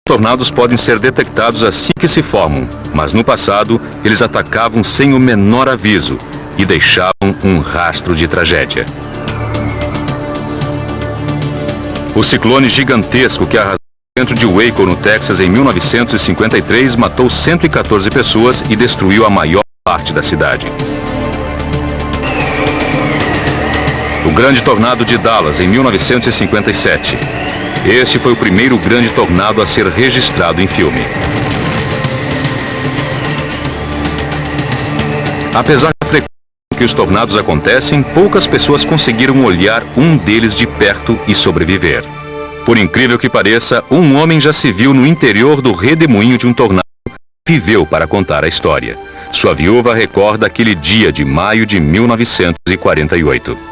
tornados podem ser detectados assim que se formam, mas no passado eles atacavam sem o menor aviso e deixavam um rastro de tragédia. O ciclone gigantesco que arrasou o centro de Waco, no Texas, em 1953, matou 114 pessoas e destruiu a maior parte da cidade. O grande tornado de Dallas, em 1957. Este foi o primeiro grande tornado a ser registrado em filme. Apesar da frequência que os tornados acontecem, poucas pessoas conseguiram olhar um deles de perto e sobreviver. Por incrível que pareça, um homem já se viu no interior do redemoinho de um tornado e viveu para contar a história. Sua viúva recorda aquele dia de maio de 1948.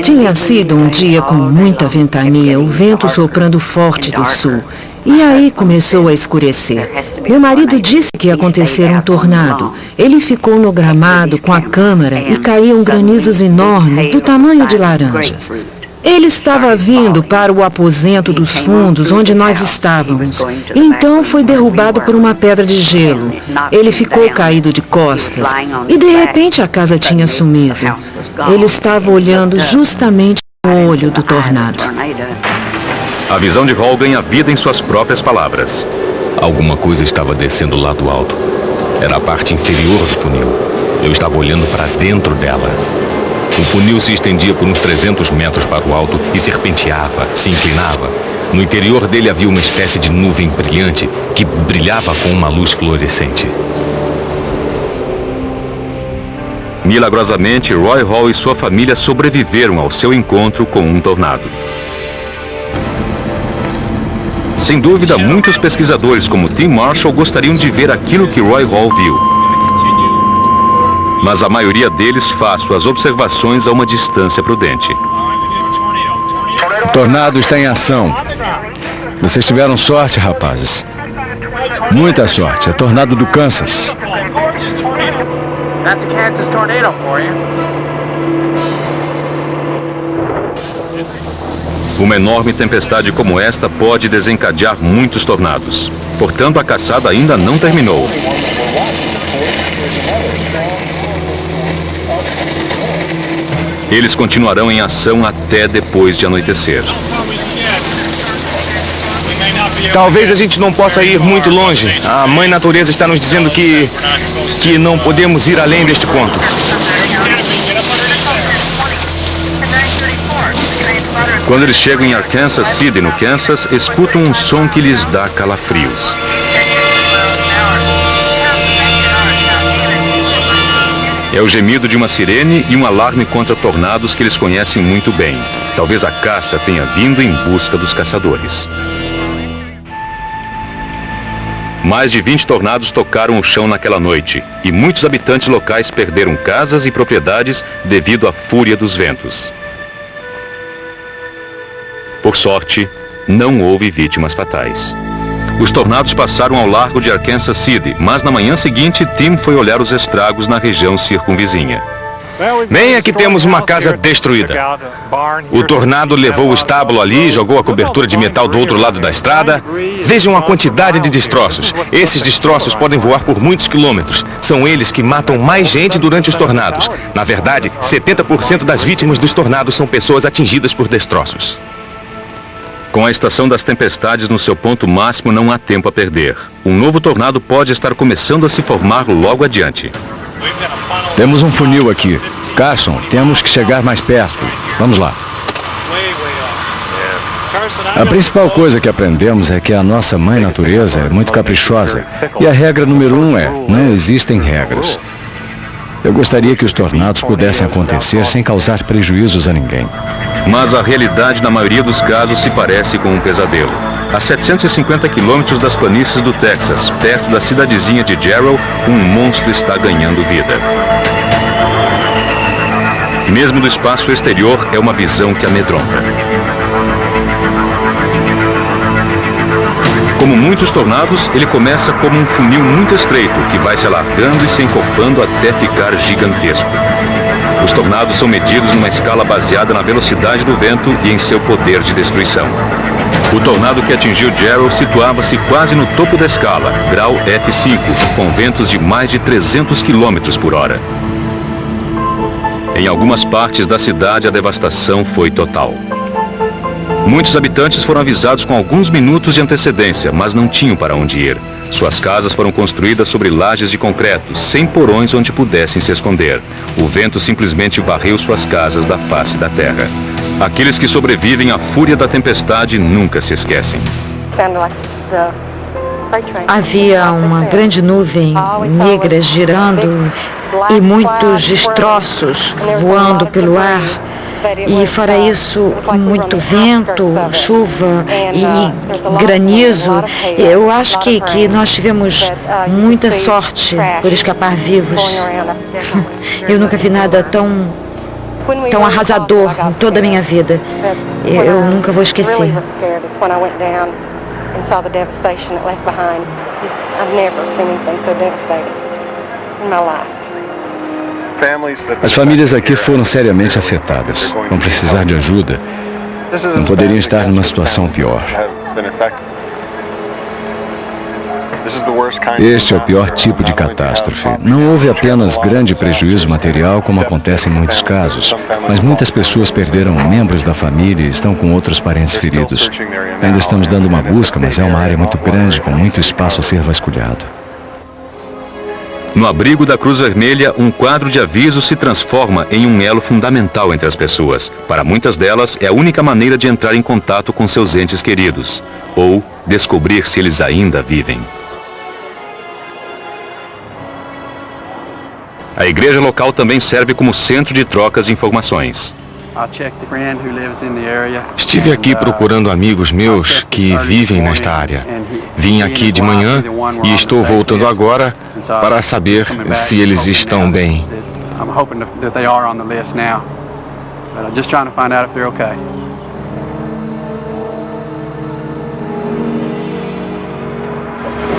Tinha sido um dia com muita ventania, o vento soprando forte do sul. E aí começou a escurecer. Meu marido disse que ia acontecer um tornado. Ele ficou no gramado com a câmera e caíam granizos enormes do tamanho de laranjas. Ele estava vindo para o aposento dos fundos onde nós estávamos. Então foi derrubado por uma pedra de gelo. Ele ficou caído de costas e de repente a casa tinha sumido. Ele estava olhando justamente no olho do tornado. A visão de Hall ganha vida em suas próprias palavras. Alguma coisa estava descendo lá do alto. Era a parte inferior do funil. Eu estava olhando para dentro dela. O funil se estendia por uns 300 metros para o alto e serpenteava, se inclinava. No interior dele havia uma espécie de nuvem brilhante que brilhava com uma luz fluorescente. Milagrosamente, Roy Hall e sua família sobreviveram ao seu encontro com um tornado. Sem dúvida, muitos pesquisadores como Tim Marshall gostariam de ver aquilo que Roy Hall viu. Mas a maioria deles faz suas observações a uma distância prudente. O tornado está em ação. Vocês tiveram sorte, rapazes. Muita sorte. É tornado do Kansas. Uma enorme tempestade como esta pode desencadear muitos tornados. Portanto, a caçada ainda não terminou. Eles continuarão em ação até depois de anoitecer. Talvez a gente não possa ir muito longe. A Mãe Natureza está nos dizendo que não podemos ir além deste ponto. Quando eles chegam em Arkansas City, no Kansas, escutam um som que lhes dá calafrios. É o gemido de uma sirene e um alarme contra tornados que eles conhecem muito bem. Talvez a caça tenha vindo em busca dos caçadores. Mais de 20 tornados tocaram o chão naquela noite e muitos habitantes locais perderam casas e propriedades devido à fúria dos ventos. Por sorte, não houve vítimas fatais. Os tornados passaram ao largo de Arkansas City, mas na manhã seguinte, Tim foi olhar os estragos na região circunvizinha. Bem, aqui temos uma casa destruída. O tornado levou o estábulo ali, jogou a cobertura de metal do outro lado da estrada. Vejam a quantidade de destroços. Esses destroços podem voar por muitos quilômetros. São eles que matam mais gente durante os tornados. Na verdade, 70% das vítimas dos tornados são pessoas atingidas por destroços. Com a estação das tempestades no seu ponto máximo, não há tempo a perder. Um novo tornado pode estar começando a se formar logo adiante. Temos um funil aqui. Carson, temos que chegar mais perto. Vamos lá. A principal coisa que aprendemos é que a nossa Mãe Natureza é muito caprichosa. E a regra número 1 é, não existem regras. Eu gostaria que os tornados pudessem acontecer sem causar prejuízos a ninguém. Mas a realidade, na maioria dos casos, se parece com um pesadelo. A 750 quilômetros das planícies do Texas, perto da cidadezinha de Jarrell, um monstro está ganhando vida. Mesmo do espaço exterior, é uma visão que amedronta. Como muitos tornados, ele começa como um funil muito estreito, que vai se alargando e se encorpando até ficar gigantesco. Os tornados são medidos numa escala baseada na velocidade do vento e em seu poder de destruição. O tornado que atingiu Jarrell situava-se quase no topo da escala, grau F5, com ventos de mais de 300 km por hora. Em algumas partes da cidade, a devastação foi total. Muitos habitantes foram avisados com alguns minutos de antecedência, mas não tinham para onde ir. Suas casas foram construídas sobre lajes de concreto, sem porões onde pudessem se esconder. O vento simplesmente varreu suas casas da face da terra. Aqueles que sobrevivem à fúria da tempestade nunca se esquecem. Havia uma grande nuvem negra girando e muitos destroços voando pelo ar. E fora isso, muito vento, chuva e granizo. Eu acho que nós tivemos muita sorte por escapar vivos. Eu nunca vi nada tão arrasador em toda a minha vida. Eu nunca vou esquecer. As famílias aqui foram seriamente afetadas. Vão precisar de ajuda. Não poderiam estar numa situação pior. Este é o pior tipo de catástrofe. Não houve apenas grande prejuízo material, como acontece em muitos casos, mas muitas pessoas perderam membros da família e estão com outros parentes feridos. Ainda estamos dando uma busca, mas é uma área muito grande, com muito espaço a ser vasculhado. No abrigo da Cruz Vermelha, um quadro de aviso se transforma em um elo fundamental entre as pessoas. Para muitas delas, é a única maneira de entrar em contato com seus entes queridos, ou descobrir se eles ainda vivem. A igreja local também serve como centro de trocas de informações. Estive aqui procurando amigos meus que vivem nesta área. Vim aqui de manhã e estou voltando agora para saber se eles estão bem.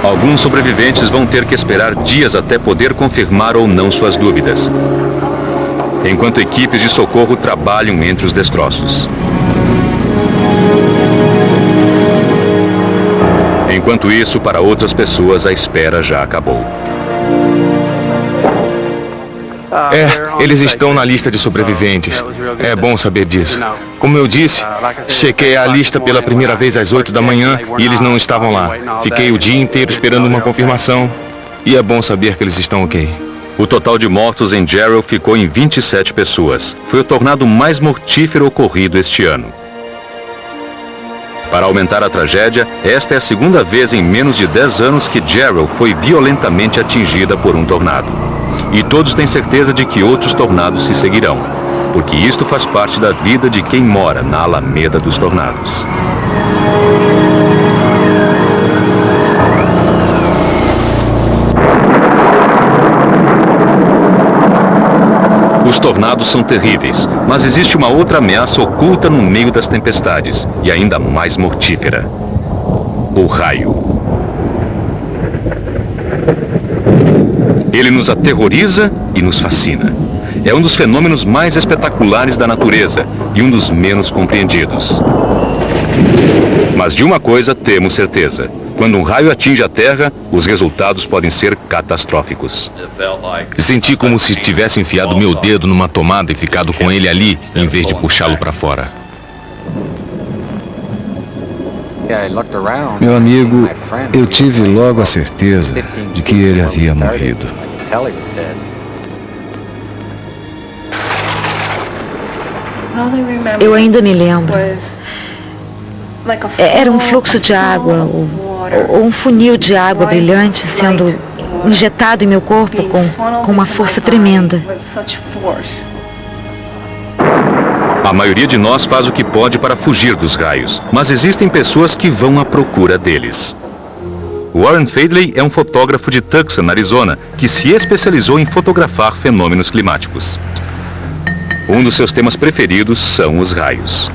Alguns sobreviventes vão ter que esperar dias até poder confirmar ou não suas dúvidas, enquanto equipes de socorro trabalham entre os destroços. Enquanto isso, para outras pessoas, a espera já acabou. Eles estão na lista de sobreviventes. É bom saber disso. Como eu disse, chequei a lista pela primeira vez às 8 da manhã e eles não estavam lá. Fiquei o dia inteiro esperando uma confirmação e é bom saber que eles estão ok. O total de mortos em Jarrell ficou em 27 pessoas. Foi o tornado mais mortífero ocorrido este ano. Para aumentar a tragédia, esta é a segunda vez em menos de 10 anos que Jarrell foi violentamente atingida por um tornado. E todos têm certeza de que outros tornados se seguirão, porque isto faz parte da vida de quem mora na Alameda dos Tornados. Os tornados são terríveis, mas existe uma outra ameaça oculta no meio das tempestades, e ainda mais mortífera: o raio. Ele nos aterroriza e nos fascina. É um dos fenômenos mais espetaculares da natureza e um dos menos compreendidos. Mas de uma coisa temos certeza: quando um raio atinge a Terra, os resultados podem ser catastróficos. Senti como se tivesse enfiado meu dedo numa tomada e ficado com ele ali, em vez de puxá-lo para fora. Meu amigo, eu tive logo a certeza de que ele havia morrido. Eu ainda me lembro. Era um fluxo de água, ou um funil de água brilhante sendo injetado em meu corpo com uma força tremenda. A maioria de nós faz o que pode para fugir dos raios, mas existem pessoas que vão à procura deles. Warren Fadley é um fotógrafo de Tucson, Arizona, que se especializou em fotografar fenômenos climáticos. Um dos seus temas preferidos são os raios.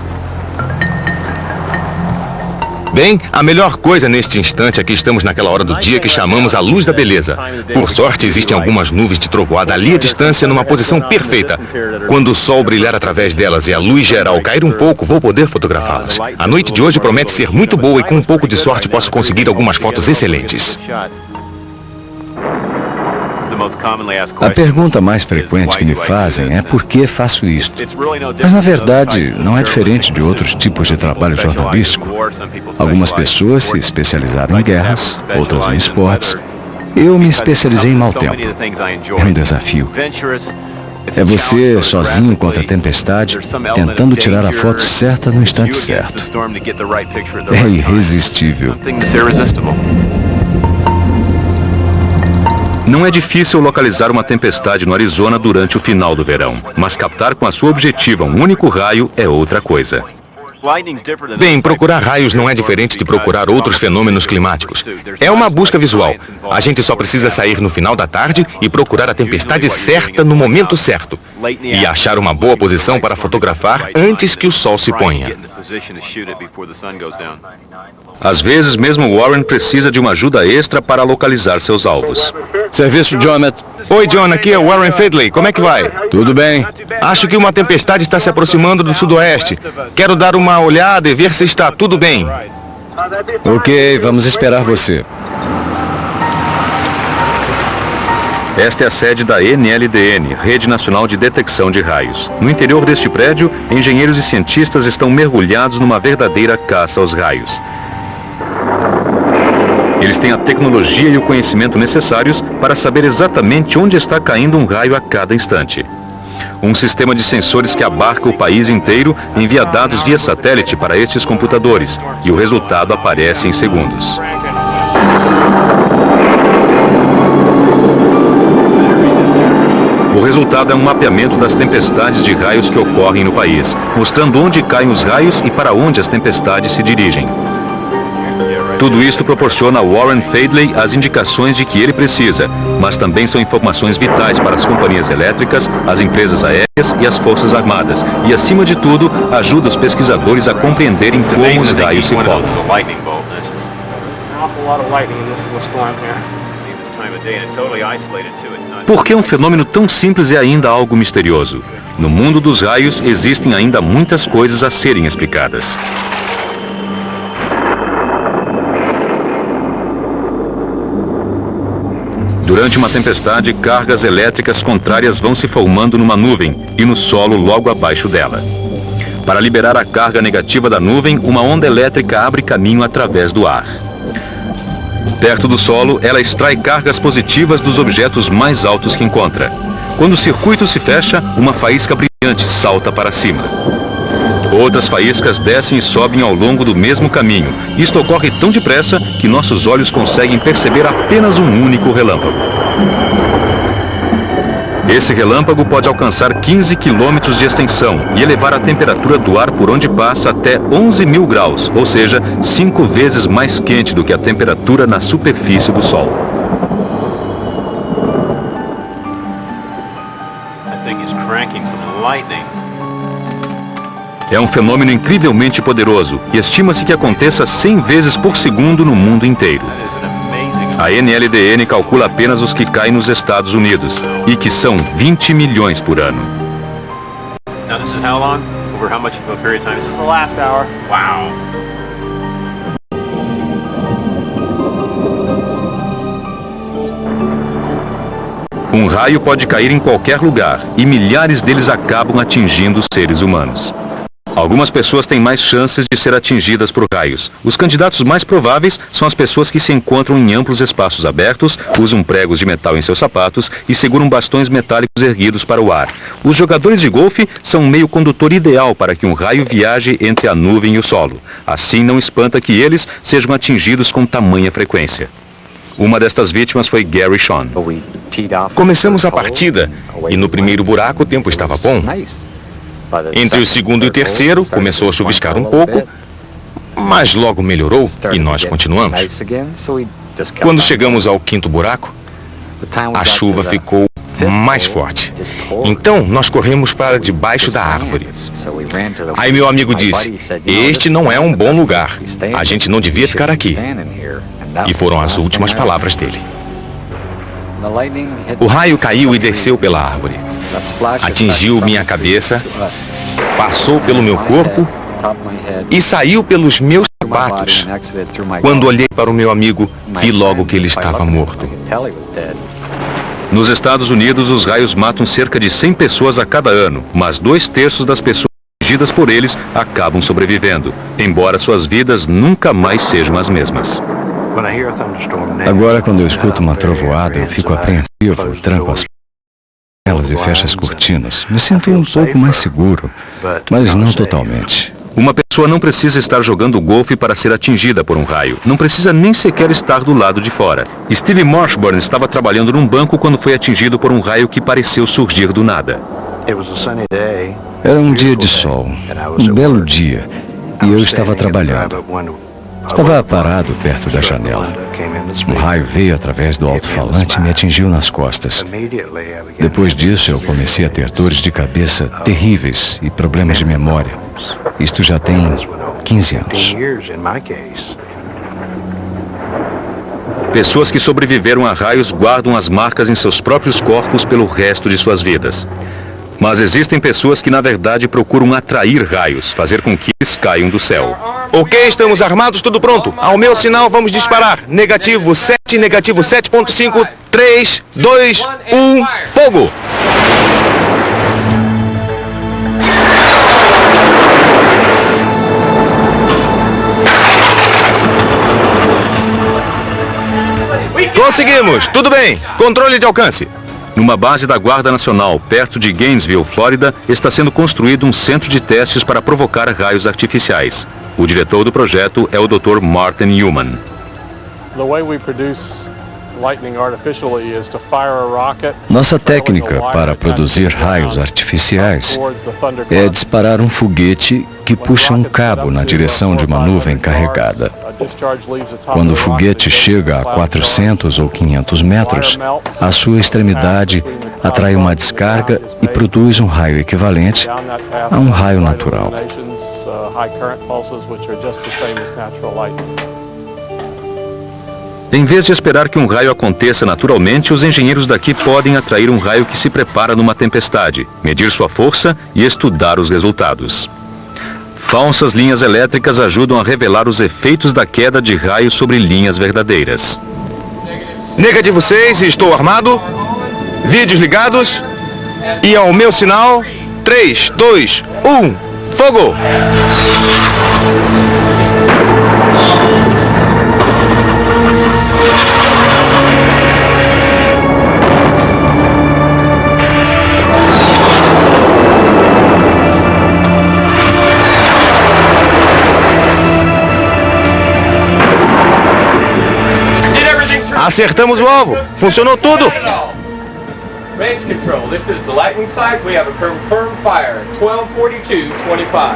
Bem, a melhor coisa neste instante é que estamos naquela hora do dia que chamamos a luz da beleza. Por sorte, existem algumas nuvens de trovoada ali à distância numa posição perfeita. Quando o sol brilhar através delas e a luz geral cair um pouco, vou poder fotografá-las. A noite de hoje promete ser muito boa e com um pouco de sorte posso conseguir algumas fotos excelentes. A pergunta mais frequente que me fazem é por que faço isto. Mas, na verdade, não é diferente de outros tipos de trabalho jornalístico. Algumas pessoas se especializaram em guerras, outras em esportes. Eu me especializei em mau tempo. É um desafio. É você sozinho contra a tempestade, tentando tirar a foto certa no instante certo. É irresistível. Não é difícil localizar uma tempestade no Arizona durante o final do verão, mas captar com a sua objetiva um único raio é outra coisa. Bem, procurar raios não é diferente de procurar outros fenômenos climáticos. É uma busca visual. A gente só precisa sair no final da tarde e procurar a tempestade certa no momento certo. E achar uma boa posição para fotografar antes que o sol se ponha. Às vezes, mesmo Warren precisa de uma ajuda extra para localizar seus alvos. Serviço, Jonathan. Oi, John, aqui é o Warren Fadley. Como é que vai? Tudo bem? Acho que uma tempestade está se aproximando do sudoeste. Quero dar uma olhada e ver se está tudo bem. Ok, vamos esperar você. Esta é a sede da NLDN, Rede Nacional de Detecção de Raios. No interior deste prédio, engenheiros e cientistas estão mergulhados numa verdadeira caça aos raios. Eles têm a tecnologia e o conhecimento necessários para saber exatamente onde está caindo um raio a cada instante. Um sistema de sensores que abarca o país inteiro envia dados via satélite para estes computadores e o resultado aparece em segundos. O resultado é um mapeamento das tempestades de raios que ocorrem no país, mostrando onde caem os raios e para onde as tempestades se dirigem. Tudo isto proporciona a Warren Fadley as indicações de que ele precisa, mas também são informações vitais para as companhias elétricas, as empresas aéreas e as forças armadas. E, acima de tudo, ajuda os pesquisadores a compreenderem como os raios se formam. Por que um fenômeno tão simples é ainda algo misterioso? No mundo dos raios existem ainda muitas coisas a serem explicadas. Durante uma tempestade, cargas elétricas contrárias vão se formando numa nuvem e no solo logo abaixo dela. Para liberar a carga negativa da nuvem, uma onda elétrica abre caminho através do ar. Perto do solo, ela extrai cargas positivas dos objetos mais altos que encontra. Quando o circuito se fecha, uma faísca brilhante salta para cima. Outras faíscas descem e sobem ao longo do mesmo caminho. Isto ocorre tão depressa que nossos olhos conseguem perceber apenas um único relâmpago. Esse relâmpago pode alcançar 15 quilômetros de extensão e elevar a temperatura do ar por onde passa até 11.000 graus, ou seja, 5 vezes mais quente do que a temperatura na superfície do Sol. É um fenômeno incrivelmente poderoso e estima-se que aconteça 100 vezes por segundo no mundo inteiro. A NLDN calcula apenas os que caem nos Estados Unidos, e que são 20 milhões por ano. Um raio pode cair em qualquer lugar, e milhares deles acabam atingindo os seres humanos. Algumas pessoas têm mais chances de ser atingidas por raios. Os candidatos mais prováveis são as pessoas que se encontram em amplos espaços abertos, usam pregos de metal em seus sapatos e seguram bastões metálicos erguidos para o ar. Os jogadores de golfe são um meio condutor ideal para que um raio viaje entre a nuvem e o solo. Assim não espanta que eles sejam atingidos com tamanha frequência. Uma destas vítimas foi Gary Sean. Começamos a partida e no primeiro buraco o tempo estava bom. Entre o segundo e o terceiro, começou a chuviscar um pouco, mas logo melhorou e nós continuamos. Quando chegamos ao quinto buraco, a chuva ficou mais forte. Então, nós corremos para debaixo da árvore. Aí meu amigo disse, este não é um bom lugar. A gente não devia ficar aqui. E foram as últimas palavras dele. O raio caiu e desceu pela árvore. Atingiu minha cabeça, passou pelo meu corpo e saiu pelos meus sapatos. Quando olhei para o meu amigo, vi logo que ele estava morto. Nos Estados Unidos, os raios matam cerca de 100 pessoas a cada ano, mas 2/3 das pessoas atingidas por eles acabam sobrevivendo, embora suas vidas nunca mais sejam as mesmas. Agora, quando eu escuto uma trovoada, eu fico apreensivo, tranco as janelas e fecho as cortinas. Me sinto um pouco mais seguro, mas não totalmente. Uma pessoa não precisa estar jogando golfe para ser atingida por um raio. Não precisa nem sequer estar do lado de fora. Steve Marshburn estava trabalhando num banco quando foi atingido por um raio que pareceu surgir do nada. Era um dia de sol, um belo dia, e eu estava trabalhando. Estava parado perto da janela. O raio veio através do alto-falante e me atingiu nas costas. Depois disso, eu comecei a ter dores de cabeça terríveis e problemas de memória. Isto já tem 15 anos. Pessoas que sobreviveram a raios guardam as marcas em seus próprios corpos pelo resto de suas vidas. Mas existem pessoas que, na verdade, procuram atrair raios, fazer com que eles caiam do céu. Ok, estamos armados, tudo pronto. Ao meu sinal, vamos disparar. Negativo 7, negativo 7.5, 3, 2, 1, fogo! Conseguimos, tudo bem. Controle de alcance. Numa base da Guarda Nacional, perto de Gainesville, Flórida, está sendo construído um centro de testes para provocar raios artificiais. O diretor do projeto é o Dr. Martin Newman. Nossa técnica para produzir raios artificiais é disparar um foguete que puxa um cabo na direção de uma nuvem carregada. Quando o foguete chega a 400 ou 500 metros, a sua extremidade atrai uma descarga e produz um raio equivalente a um raio natural. Em vez de esperar que um raio aconteça naturalmente, os engenheiros daqui podem atrair um raio que se prepara numa tempestade, medir sua força e estudar os resultados. Falsas linhas elétricas ajudam a revelar os efeitos da queda de raios sobre linhas verdadeiras. Negativo 6, estou armado. Vídeos ligados. E ao meu sinal, 3, 2, 1, fogo! Acertamos o alvo. Funcionou tudo. Range control. This is the lightning site. We have a confirmed fire at 12:42:25.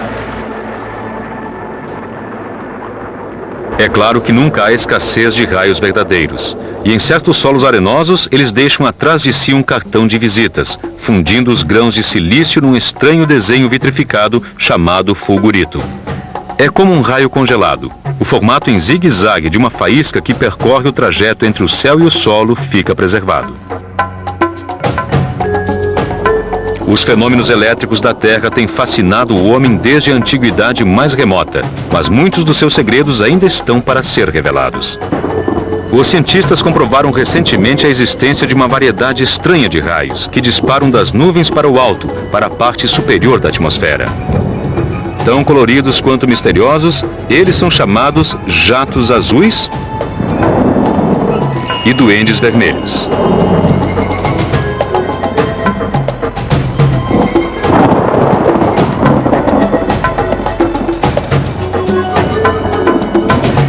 É claro que nunca há escassez de raios verdadeiros. E em certos solos arenosos, eles deixam atrás de si um cartão de visitas, fundindo os grãos de silício num estranho desenho vitrificado chamado fulgurito. É como um raio congelado. O formato em zigue-zague de uma faísca que percorre o trajeto entre o céu e o solo fica preservado. Os fenômenos elétricos da Terra têm fascinado o homem desde a antiguidade mais remota, mas muitos dos seus segredos ainda estão para ser revelados. Os cientistas comprovaram recentemente a existência de uma variedade estranha de raios que disparam das nuvens para o alto, para a parte superior da atmosfera. Tão coloridos quanto misteriosos, eles são chamados jatos azuis e duendes vermelhos.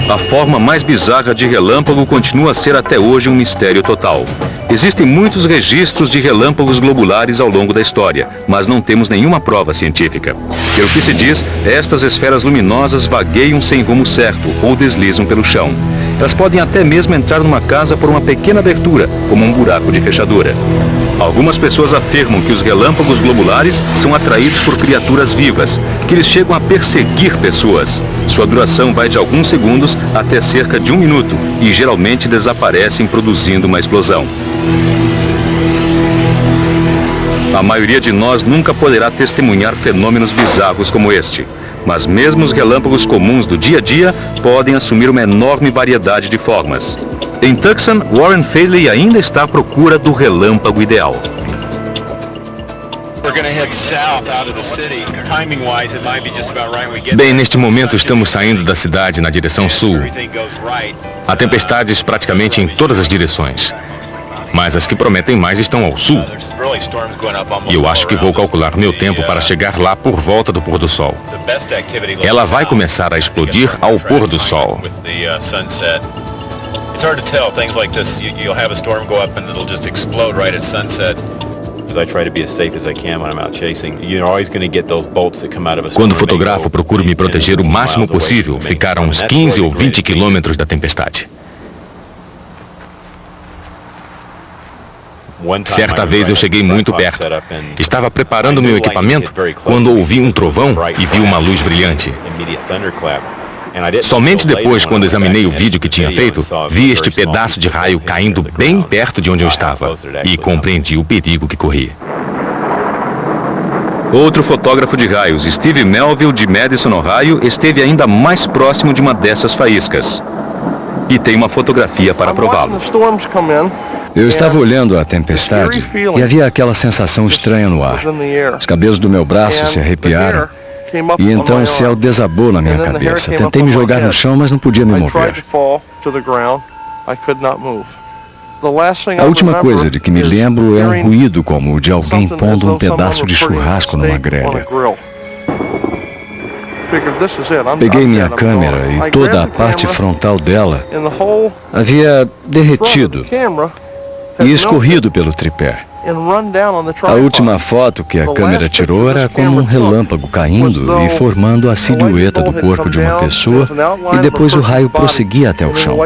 A forma mais bizarra de relâmpago continua a ser até hoje um mistério total. Existem muitos registros de relâmpagos globulares ao longo da história, mas não temos nenhuma prova científica. Pelo que se diz, estas esferas luminosas vagueiam sem rumo certo ou deslizam pelo chão. Elas podem até mesmo entrar numa casa por uma pequena abertura, como um buraco de fechadura. Algumas pessoas afirmam que os relâmpagos globulares são atraídos por criaturas vivas, que eles chegam a perseguir pessoas. Sua duração vai de alguns segundos até cerca de 1 minuto e geralmente desaparecem produzindo uma explosão. A maioria de nós nunca poderá testemunhar fenômenos bizarros como este. Mas mesmo os relâmpagos comuns do dia a dia podem assumir uma enorme variedade de formas. Em Tucson, Warren Fadley ainda está à procura do relâmpago ideal. Bem, neste momento estamos saindo da cidade na direção sul. Há tempestades praticamente em todas as direções. Mas as que prometem mais estão ao sul. E eu acho que vou calcular meu tempo para chegar lá por volta do pôr do sol. Ela vai começar a explodir ao pôr do sol. Quando fotografo, procuro me proteger o máximo possível, ficar a uns 15 ou 20 quilômetros da tempestade. Certa vez eu cheguei muito perto. Estava preparando meu equipamento quando ouvi um trovão e vi uma luz brilhante. Somente depois, quando examinei o vídeo que tinha feito, vi este pedaço de raio caindo bem perto de onde eu estava e compreendi o perigo que corria. Outro fotógrafo de raios, Steve Melville, de Madison, Ohio, esteve ainda mais próximo de uma dessas faíscas. E tem uma fotografia para prová-lo. Eu estava olhando a tempestade e havia aquela sensação estranha no ar. Os cabelos do meu braço se arrepiaram e então o céu desabou na minha cabeça. Tentei me jogar no chão, mas não podia me mover. A última coisa de que me lembro é um ruído como o de alguém pondo um pedaço de churrasco numa grelha. Peguei minha câmera e toda a parte frontal dela havia derretido e escorrido pelo tripé. A última foto que a câmera tirou era como um relâmpago caindo e formando a silhueta do corpo de uma pessoa e depois o raio prosseguia até o chão.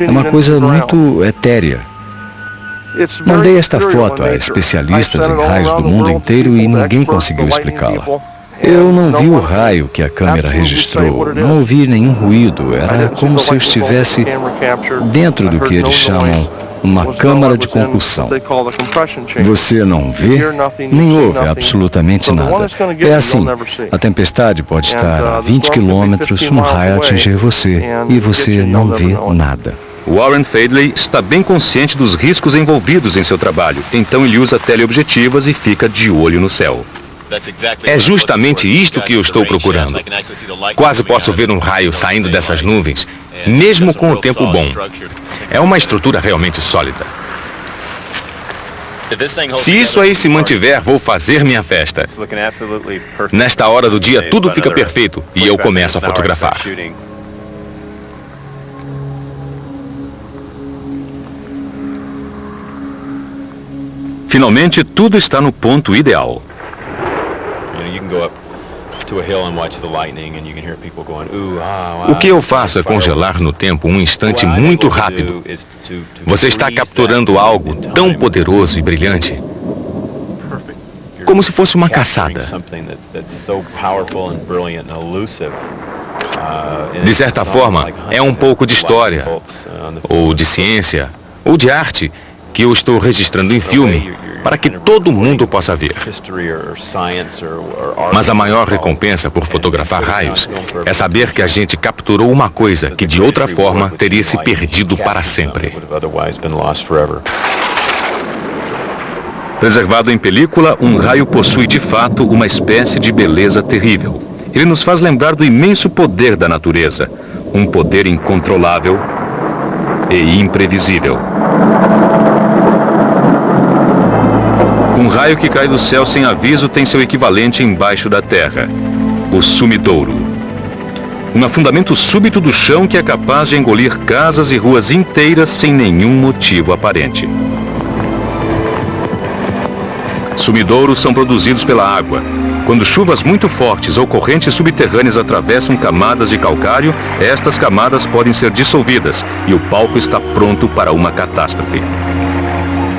É uma coisa muito etérea. Mandei esta foto a especialistas em raios do mundo inteiro e ninguém conseguiu explicá-la. Eu não vi o raio que a câmera registrou, não ouvi nenhum ruído, era como se eu estivesse dentro do que eles chamam uma câmara de concussão. Você não vê, nem ouve absolutamente nada. É assim, a tempestade pode estar a 20 quilômetros, um raio atingir você e você não vê nada. Warren Fadley está bem consciente dos riscos envolvidos em seu trabalho, então ele usa teleobjetivas e fica de olho no céu. É justamente isto que eu estou procurando. Quase posso ver um raio saindo dessas nuvens, mesmo com o tempo bom. É uma estrutura realmente sólida. Se isso aí se mantiver, vou fazer minha festa. Nesta hora do dia, tudo fica perfeito e eu começo a fotografar. Finalmente, tudo está no ponto ideal. O que eu faço é congelar no tempo um instante muito rápido. Você está capturando algo tão poderoso e brilhante, como se fosse uma caçada. De certa forma, é um pouco de história, ou de ciência, ou de arte, que eu estou registrando em filme, para que todo mundo possa ver. Mas a maior recompensa por fotografar raios é saber que a gente capturou uma coisa que de outra forma teria se perdido para sempre. Preservado em película, um raio possui de fato uma espécie de beleza terrível. Ele nos faz lembrar do imenso poder da natureza, um poder incontrolável e imprevisível. Um raio que cai do céu sem aviso tem seu equivalente embaixo da terra, o sumidouro. Um afundamento súbito do chão que é capaz de engolir casas e ruas inteiras sem nenhum motivo aparente. Sumidouros são produzidos pela água. Quando chuvas muito fortes ou correntes subterrâneas atravessam camadas de calcário, estas camadas podem ser dissolvidas e o palco está pronto para uma catástrofe.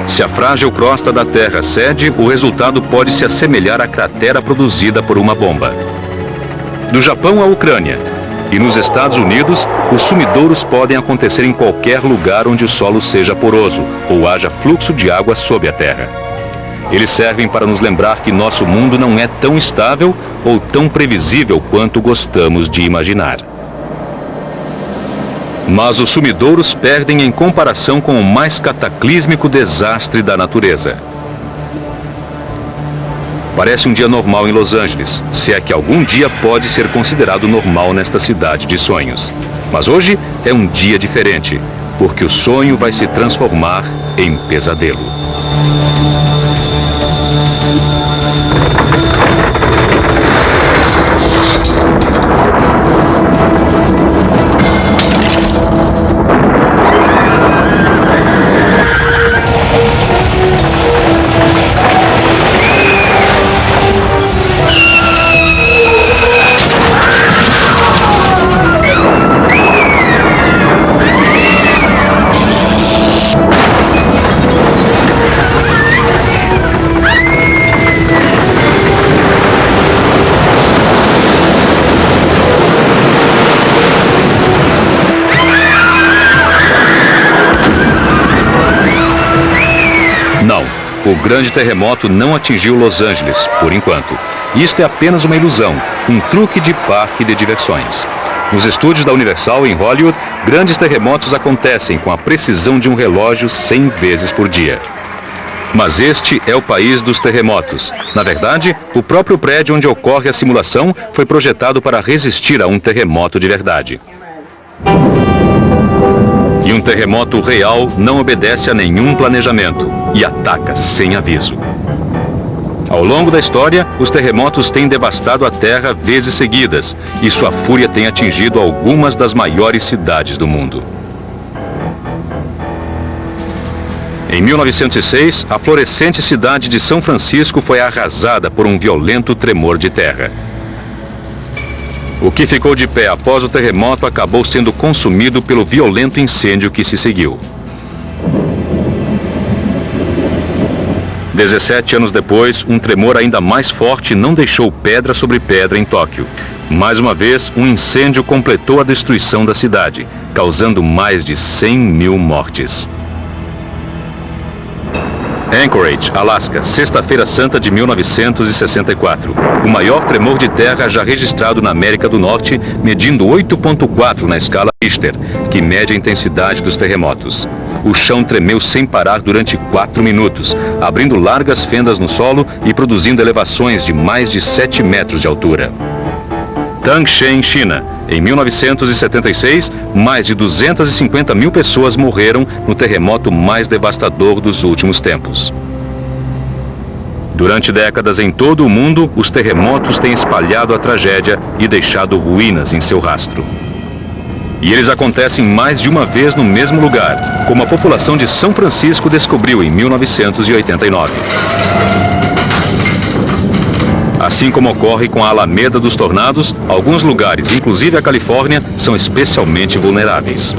Se a frágil crosta da Terra cede, o resultado pode se assemelhar à cratera produzida por uma bomba. Do Japão à Ucrânia e nos Estados Unidos, os sumidouros podem acontecer em qualquer lugar onde o solo seja poroso ou haja fluxo de água sob a terra. Eles servem para nos lembrar que nosso mundo não é tão estável ou tão previsível quanto gostamos de imaginar. Mas os sumidouros perdem em comparação com o mais cataclísmico desastre da natureza. Parece um dia normal em Los Angeles, se é que algum dia pode ser considerado normal nesta cidade de sonhos. Mas hoje é um dia diferente, porque o sonho vai se transformar em pesadelo. O grande terremoto não atingiu Los Angeles, por enquanto. Isto é apenas uma ilusão, um truque de parque de diversões. Nos estúdios da Universal, em Hollywood, grandes terremotos acontecem com a precisão de um relógio 100 vezes por dia. Mas este é o país dos terremotos. Na verdade, o próprio prédio onde ocorre a simulação foi projetado para resistir a um terremoto de verdade. E um terremoto real não obedece a nenhum planejamento e ataca sem aviso. Ao longo da história, os terremotos têm devastado a Terra vezes seguidas e sua fúria tem atingido algumas das maiores cidades do mundo. Em 1906, a florescente cidade de São Francisco foi arrasada por um violento tremor de terra. O que ficou de pé após o terremoto acabou sendo consumido pelo violento incêndio que se seguiu. 17 anos depois, um tremor ainda mais forte não deixou pedra sobre pedra em Tóquio. Mais uma vez, um incêndio completou a destruição da cidade, causando mais de 100 mil mortes. Anchorage, Alasca, Sexta-feira Santa de 1964. O maior tremor de terra já registrado na América do Norte, medindo 8,4 na escala Richter, que mede a intensidade dos terremotos. O chão tremeu sem parar durante 4 minutos, abrindo largas fendas no solo e produzindo elevações de mais de 7 metros de altura. Tangshan, China. Em 1976, mais de 250 mil pessoas morreram no terremoto mais devastador dos últimos tempos. Durante décadas em todo o mundo, os terremotos têm espalhado a tragédia e deixado ruínas em seu rastro. E eles acontecem mais de uma vez no mesmo lugar, como a população de São Francisco descobriu em 1989. Assim como ocorre com a Alameda dos Tornados, alguns lugares, inclusive a Califórnia, são especialmente vulneráveis.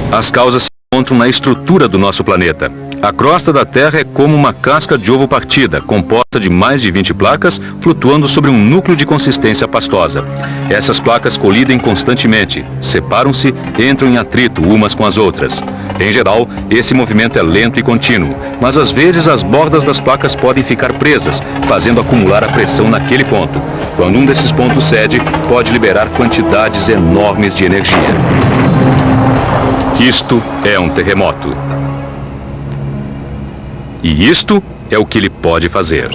As causas se encontram na estrutura do nosso planeta. A crosta da Terra é como uma casca de ovo partida, composta de mais de 20 placas, flutuando sobre um núcleo de consistência pastosa. Essas placas colidem constantemente, separam-se e entram em atrito umas com as outras. Em geral, esse movimento é lento e contínuo, mas às vezes as bordas das placas podem ficar presas, fazendo acumular a pressão naquele ponto. Quando um desses pontos cede, pode liberar quantidades enormes de energia. Isto é um terremoto. E isto é o que ele pode fazer.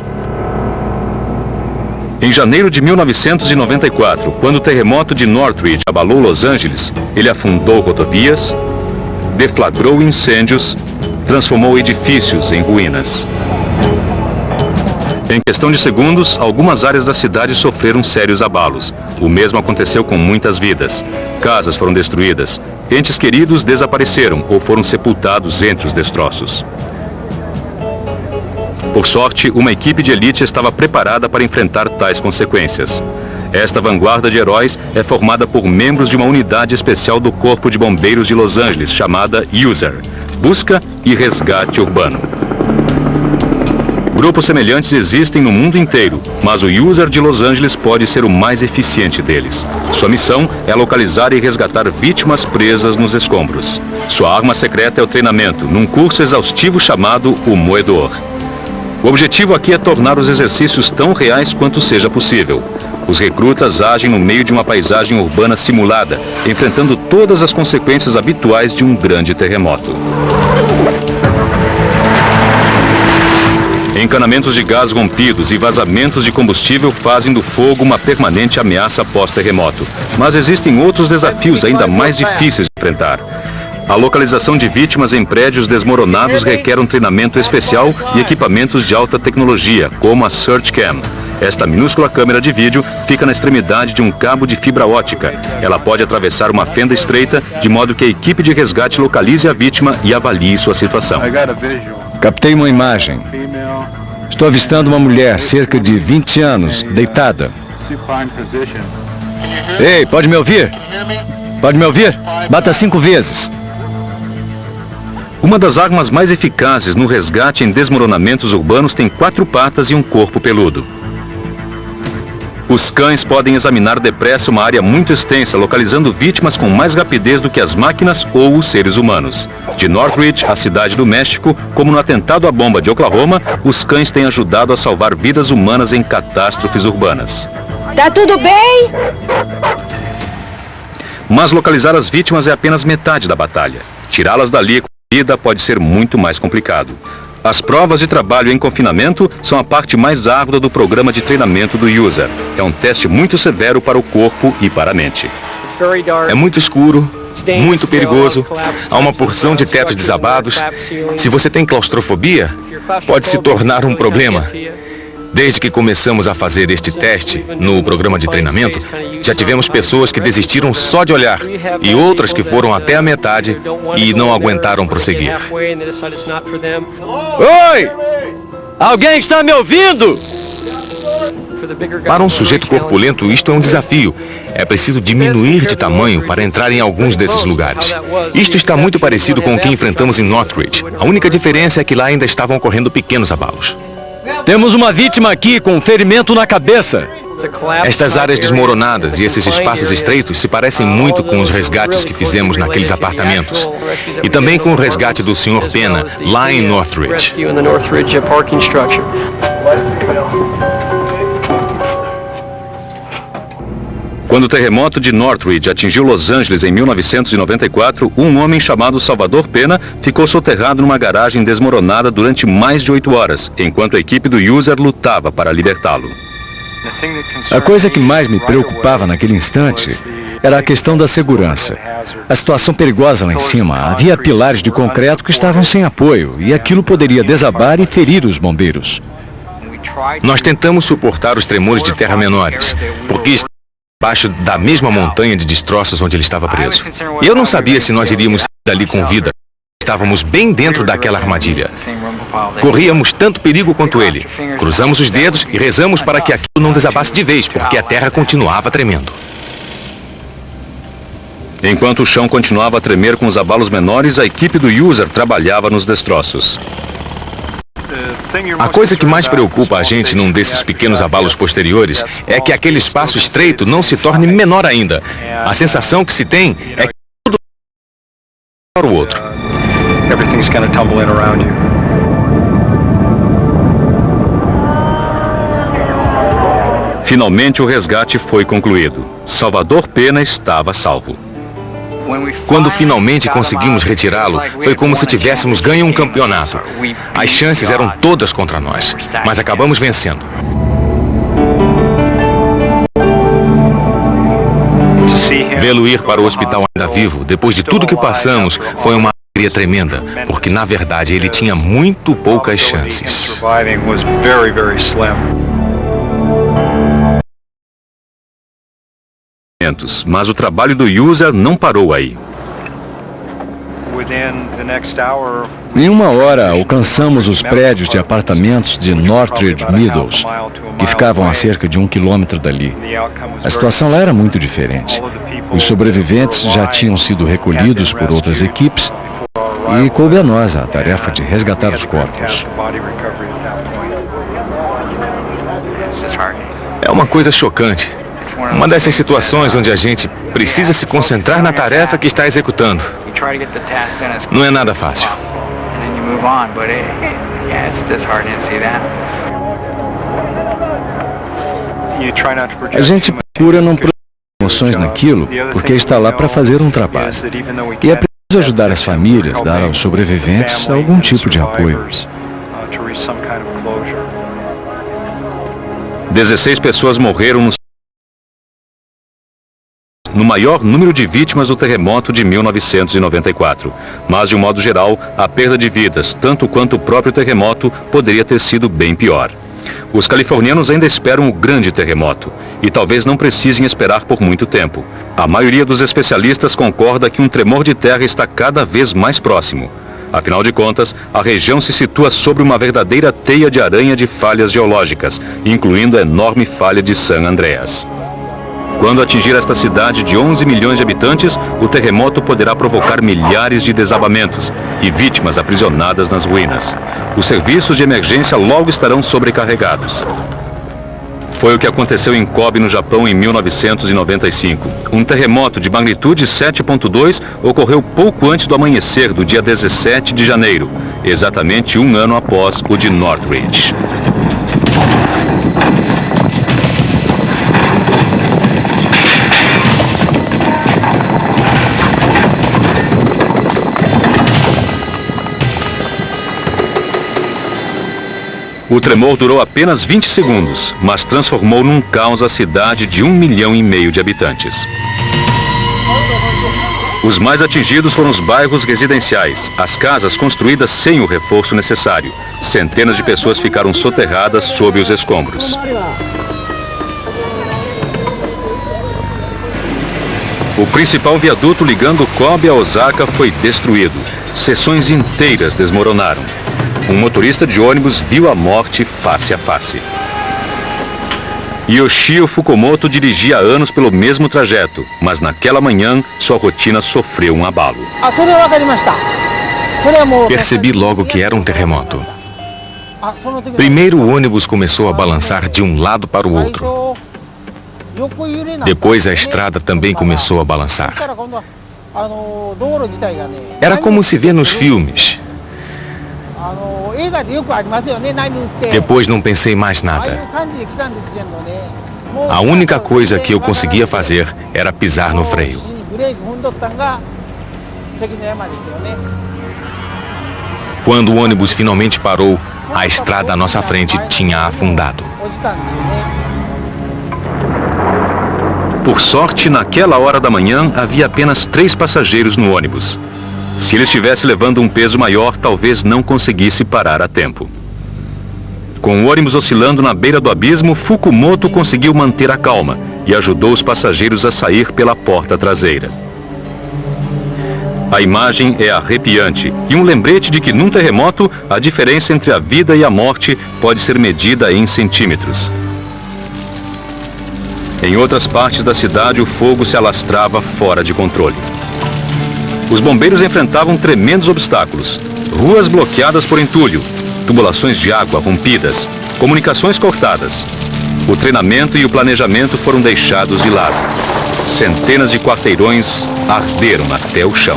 Em janeiro de 1994, quando o terremoto de Northridge abalou Los Angeles, ele afundou rodovias, deflagrou incêndios, transformou edifícios em ruínas. Em questão de segundos, algumas áreas da cidade sofreram sérios abalos. O mesmo aconteceu com muitas vidas. Casas foram destruídas, entes queridos desapareceram ou foram sepultados entre os destroços. Por sorte, uma equipe de elite estava preparada para enfrentar tais consequências. Esta vanguarda de heróis é formada por membros de uma unidade especial do Corpo de Bombeiros de Los Angeles, chamada USER, Busca e Resgate Urbano. Grupos semelhantes existem no mundo inteiro, mas o USER de Los Angeles pode ser o mais eficiente deles. Sua missão é localizar e resgatar vítimas presas nos escombros. Sua arma secreta é o treinamento, num curso exaustivo chamado O Moedor. O objetivo aqui é tornar os exercícios tão reais quanto seja possível. Os recrutas agem no meio de uma paisagem urbana simulada, enfrentando todas as consequências habituais de um grande terremoto. Encanamentos de gás rompidos e vazamentos de combustível fazem do fogo uma permanente ameaça pós-terremoto. Mas existem outros desafios ainda mais difíceis de enfrentar. A localização de vítimas em prédios desmoronados requer um treinamento especial e equipamentos de alta tecnologia, como a SearchCam. Esta minúscula câmera de vídeo fica na extremidade de um cabo de fibra ótica. Ela pode atravessar uma fenda estreita, de modo que a equipe de resgate localize a vítima e avalie sua situação. Captei uma imagem. Estou avistando uma mulher, cerca de 20 anos, deitada. Ei, pode me ouvir? Pode me ouvir? Bata 5 vezes. Uma das armas mais eficazes no resgate em desmoronamentos urbanos tem 4 patas e um corpo peludo. Os cães podem examinar depressa uma área muito extensa, localizando vítimas com mais rapidez do que as máquinas ou os seres humanos. De Northridge, a cidade do México, como no atentado à bomba de Oklahoma, os cães têm ajudado a salvar vidas humanas em catástrofes urbanas. Tá tudo bem? Mas localizar as vítimas é apenas metade da batalha. Tirá-las dali com vida pode ser muito mais complicado. As provas de trabalho em confinamento são a parte mais árdua do programa de treinamento do USER. É um teste muito severo para o corpo e para a mente. É muito escuro, muito perigoso, há uma porção de tetos desabados. Se você tem claustrofobia, pode se tornar um problema. Desde que começamos a fazer este teste no programa de treinamento, já tivemos pessoas que desistiram só de olhar e outras que foram até a metade e não aguentaram prosseguir. Oi! Alguém está me ouvindo? Para um sujeito corpulento, isto é um desafio. É preciso diminuir de tamanho para entrar em alguns desses lugares. Isto está muito parecido com o que enfrentamos em Northridge. A única diferença é que lá ainda estavam ocorrendo pequenos abalos. Temos uma vítima aqui com um ferimento na cabeça. Estas áreas desmoronadas e esses espaços estreitos se parecem muito com os resgates que fizemos naqueles apartamentos. E também com o resgate do Sr. Pena, lá em Northridge. Quando o terremoto de Northridge atingiu Los Angeles em 1994, um homem chamado Salvador Pena ficou soterrado numa garagem desmoronada durante mais de 8 horas, enquanto a equipe do USER lutava para libertá-lo. A coisa que mais me preocupava naquele instante era a questão da segurança. A situação perigosa lá em cima, havia pilares de concreto que estavam sem apoio e aquilo poderia desabar e ferir os bombeiros. Nós tentamos suportar os tremores de terra menores, porque abaixo da mesma montanha de destroços onde ele estava preso. E eu não sabia se nós iríamos sair dali com vida. Estávamos bem dentro daquela armadilha. Corríamos tanto perigo quanto ele. Cruzamos os dedos e rezamos para que aquilo não desabasse de vez, porque a terra continuava tremendo. Enquanto o chão continuava a tremer com os abalos menores, a equipe do USER trabalhava nos destroços. A coisa que mais preocupa a gente num desses pequenos abalos posteriores é que aquele espaço estreito não se torne menor ainda. A sensação que se tem é que tudo para o outro. Finalmente o resgate foi concluído. Salvador Pena estava salvo. Quando finalmente conseguimos retirá-lo, foi como se tivéssemos ganho um campeonato. As chances eram todas contra nós, mas acabamos vencendo. Vê-lo ir para o hospital ainda vivo, depois de tudo que passamos, foi uma alegria tremenda, porque na verdade ele tinha muito poucas chances. Mas o trabalho do USER não parou aí. Em 1 hora, alcançamos os prédios de apartamentos de Northridge Meadows, que ficavam a cerca de 1 quilômetro dali. A situação lá era muito diferente. Os sobreviventes já tinham sido recolhidos por outras equipes e coube a nós a tarefa de resgatar os corpos. É uma coisa chocante. Uma dessas situações onde a gente precisa se concentrar na tarefa que está executando. Não é nada fácil. A gente procura não produzir emoções naquilo porque está lá para fazer um trabalho. E é preciso ajudar as famílias, dar aos sobreviventes algum tipo de apoio. 16 pessoas morreram no maior número de vítimas do terremoto de 1994. Mas, de um modo geral, a perda de vidas, tanto quanto o próprio terremoto, poderia ter sido bem pior. Os californianos ainda esperam o grande terremoto e talvez não precisem esperar por muito tempo. A maioria dos especialistas concorda que um tremor de terra está cada vez mais próximo. Afinal de contas, a região se situa sobre uma verdadeira teia de aranha de falhas geológicas, incluindo a enorme falha de San Andreas. Quando atingir esta cidade de 11 milhões de habitantes, o terremoto poderá provocar milhares de desabamentos e vítimas aprisionadas nas ruínas. Os serviços de emergência logo estarão sobrecarregados. Foi o que aconteceu em Kobe, no Japão, em 1995. Um terremoto de magnitude 7.2 ocorreu pouco antes do amanhecer do dia 17 de janeiro, exatamente 1 ano após o de Northridge. O tremor durou apenas 20 segundos, mas transformou num caos a cidade de 1,5 milhão de habitantes. Os mais atingidos foram os bairros residenciais, as casas construídas sem o reforço necessário. Centenas de pessoas ficaram soterradas sob os escombros. O principal viaduto ligando Kobe a Osaka foi destruído. Seções inteiras desmoronaram. Um motorista de ônibus viu a morte face a face. Yoshio Fukumoto dirigia há anos pelo mesmo trajeto, mas naquela manhã sua rotina sofreu um abalo. Percebi logo que era um terremoto. Primeiro o ônibus começou a balançar de um lado para o outro. Depois a estrada também começou a balançar. Era como se vê nos filmes. Depois não pensei mais nada. A única coisa que eu conseguia fazer era pisar no freio. Quando o ônibus finalmente parou, a estrada à nossa frente tinha afundado. Por sorte, naquela hora da manhã, havia apenas 3 passageiros no ônibus. Se ele estivesse levando um peso maior, talvez não conseguisse parar a tempo. Com o ônibus oscilando na beira do abismo, Fukumoto conseguiu manter a calma e ajudou os passageiros a sair pela porta traseira. A imagem é arrepiante e um lembrete de que num terremoto, a diferença entre a vida e a morte pode ser medida em centímetros. Em outras partes da cidade, o fogo se alastrava fora de controle. Os bombeiros enfrentavam tremendos obstáculos. Ruas bloqueadas por entulho, tubulações de água rompidas, comunicações cortadas. O treinamento e o planejamento foram deixados de lado. Centenas de quarteirões arderam até o chão.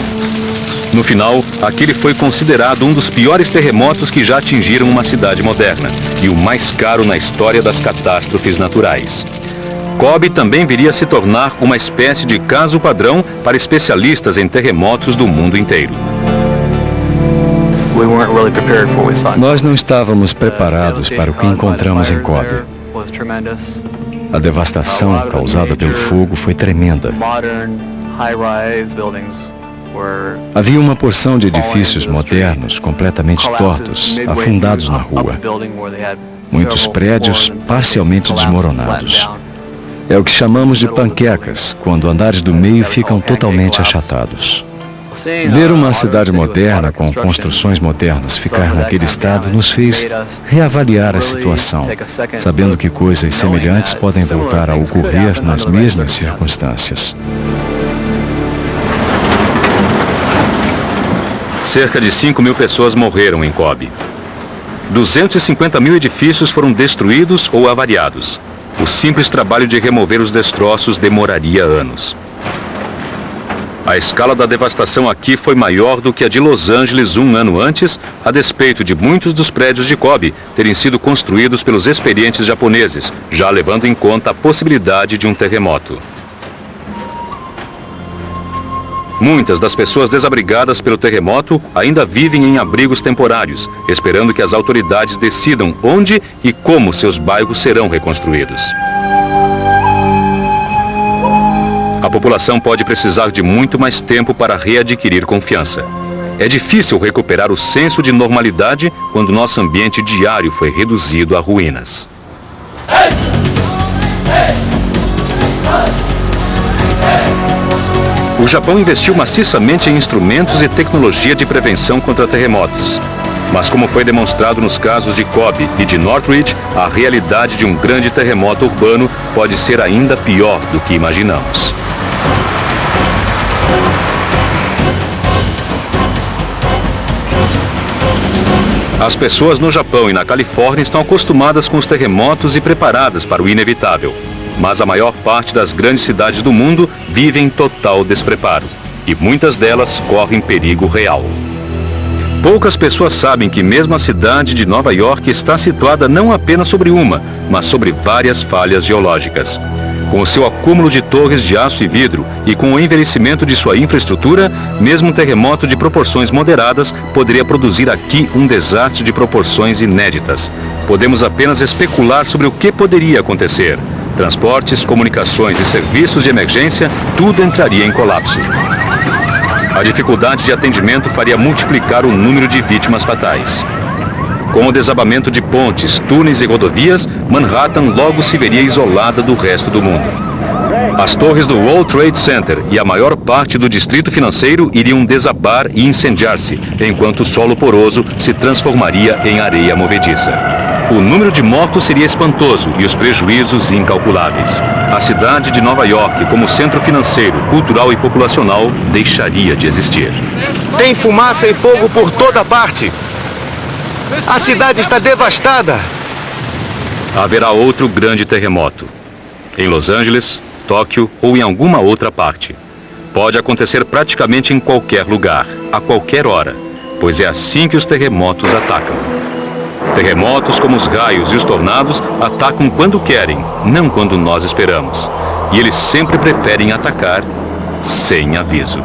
No final, aquele foi considerado um dos piores terremotos que já atingiram uma cidade moderna e o mais caro na história das catástrofes naturais. Kobe também viria a se tornar uma espécie de caso padrão para especialistas em terremotos do mundo inteiro. Nós não estávamos preparados para o que encontramos em Kobe. A devastação causada pelo fogo foi tremenda. Havia uma porção de edifícios modernos completamente tortos, afundados na rua. Muitos prédios parcialmente desmoronados. É o que chamamos de panquecas, quando andares do meio ficam totalmente achatados. Ver uma cidade moderna com construções modernas ficar naquele estado nos fez reavaliar a situação, sabendo que coisas semelhantes podem voltar a ocorrer nas mesmas circunstâncias. Cerca de 5.000 pessoas morreram em Kobe. 250 mil edifícios foram destruídos ou avariados. O simples trabalho de remover os destroços demoraria anos. A escala da devastação aqui foi maior do que a de Los Angeles um ano antes, a despeito de muitos dos prédios de Kobe terem sido construídos pelos experientes japoneses, já levando em conta a possibilidade de um terremoto. Muitas das pessoas desabrigadas pelo terremoto ainda vivem em abrigos temporários, esperando que as autoridades decidam onde e como seus bairros serão reconstruídos. A população pode precisar de muito mais tempo para readquirir confiança. É difícil recuperar o senso de normalidade quando nosso ambiente diário foi reduzido a ruínas. O Japão investiu maciçamente em instrumentos e tecnologia de prevenção contra terremotos. Mas como foi demonstrado nos casos de Kobe e de Northridge, a realidade de um grande terremoto urbano pode ser ainda pior do que imaginamos. As pessoas no Japão e na Califórnia estão acostumadas com os terremotos e preparadas para o inevitável. Mas a maior parte das grandes cidades do mundo vive em total despreparo. E muitas delas correm perigo real. Poucas pessoas sabem que mesmo a cidade de Nova York está situada não apenas sobre uma, mas sobre várias falhas geológicas. Com o seu acúmulo de torres de aço e vidro e com o envelhecimento de sua infraestrutura, mesmo um terremoto de proporções moderadas poderia produzir aqui um desastre de proporções inéditas. Podemos apenas especular sobre o que poderia acontecer. Transportes, comunicações e serviços de emergência, tudo entraria em colapso. A dificuldade de atendimento faria multiplicar o número de vítimas fatais. Com o desabamento de pontes, túneis e rodovias, Manhattan logo se veria isolada do resto do mundo. As torres do World Trade Center e a maior parte do distrito financeiro iriam desabar e incendiar-se, enquanto o solo poroso se transformaria em areia movediça. O número de mortos seria espantoso e os prejuízos incalculáveis. A cidade de Nova York, como centro financeiro, cultural e populacional, deixaria de existir. Tem fumaça e fogo por toda parte. A cidade está devastada. Haverá outro grande terremoto. Em Los Angeles, Tóquio ou em alguma outra parte. Pode acontecer praticamente em qualquer lugar, a qualquer hora, pois é assim que os terremotos atacam. Terremotos, como os raios e os tornados, atacam quando querem, não quando nós esperamos. E eles sempre preferem atacar sem aviso.